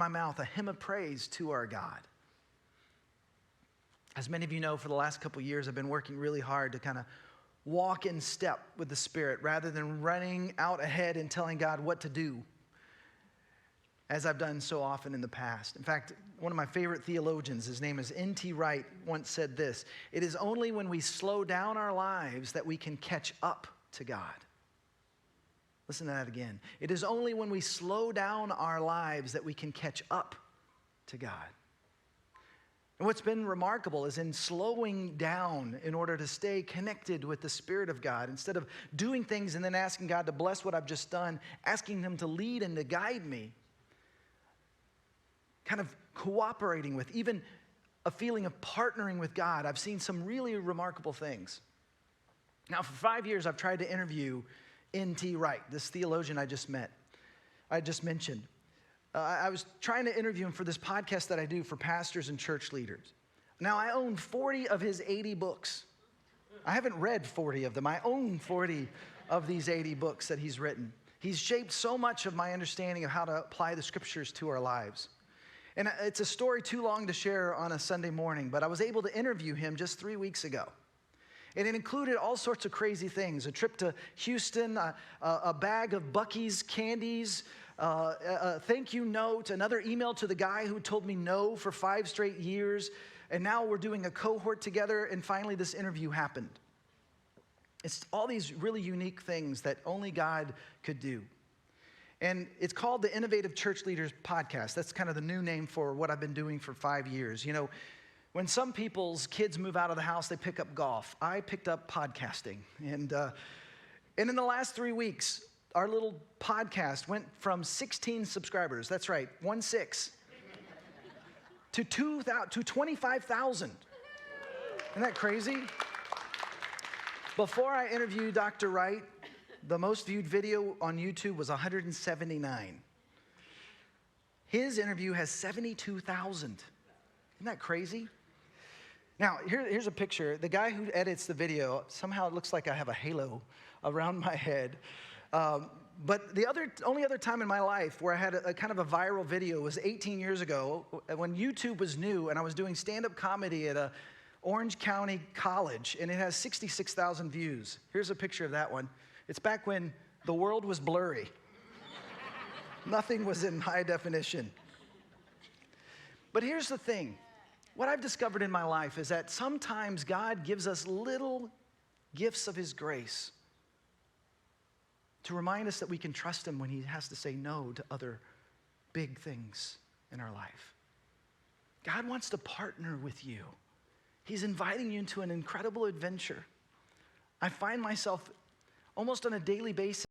my mouth a hymn of praise to our God. As many of you know, for the last couple years, I've been working really hard to kind of walk in step with the Spirit rather than running out ahead and telling God what to do, as I've done so often in the past. In fact, one of my favorite theologians, his name is N.T. Wright, once said this: "It is only when we slow down our lives that we can catch up to God." Listen to that again. It is only when we slow down our lives that we can catch up to God. And what's been remarkable is in slowing down in order to stay connected with the Spirit of God, instead of doing things and then asking God to bless what I've just done, asking Him to lead and to guide me, kind of cooperating with, even a feeling of partnering with God, I've seen some really remarkable things. Now, for 5 years, I've tried to interview N.T. Wright, this theologian I just mentioned. I was trying to interview him for this podcast that I do for pastors and church leaders. Now, I own 40 of his 80 books. I haven't read 40 of them. I own 40 of these 80 books that he's written. He's shaped so much of my understanding of how to apply the scriptures to our lives. And it's a story too long to share on a Sunday morning, but I was able to interview him just 3 weeks ago. And it included all sorts of crazy things: a trip to Houston, a bag of Buc-ee's candies, a thank you note, another email to the guy who told me no for 5 straight years, and now we're doing a cohort together, and finally this interview happened. It's all these really unique things that only God could do. And it's called the Innovative Church Leaders Podcast. That's kind of the new name for what I've been doing for 5 years. You know, when some people's kids move out of the house, they pick up golf. I picked up podcasting. And in the last 3 weeks, our little podcast went from 16 subscribers, that's right, 16, to 25,000. Isn't that crazy? Before I interviewed Dr. Wright, the most viewed video on YouTube was 179. His interview has 72,000. Isn't that crazy? Now, here's a picture. The guy who edits the video, somehow it looks like I have a halo around my head. But the only other time in my life where I had a kind of a viral video was 18 years ago when YouTube was new and I was doing stand-up comedy at a Orange County college, and it has 66,000 views. Here's a picture of that one. It's back when the world was blurry. Nothing was in high definition. But here's the thing. What I've discovered in my life is that sometimes God gives us little gifts of His grace to remind us that we can trust Him when He has to say no to other big things in our life. God wants to partner with you. He's inviting you into an incredible adventure. I find myself almost on a daily basis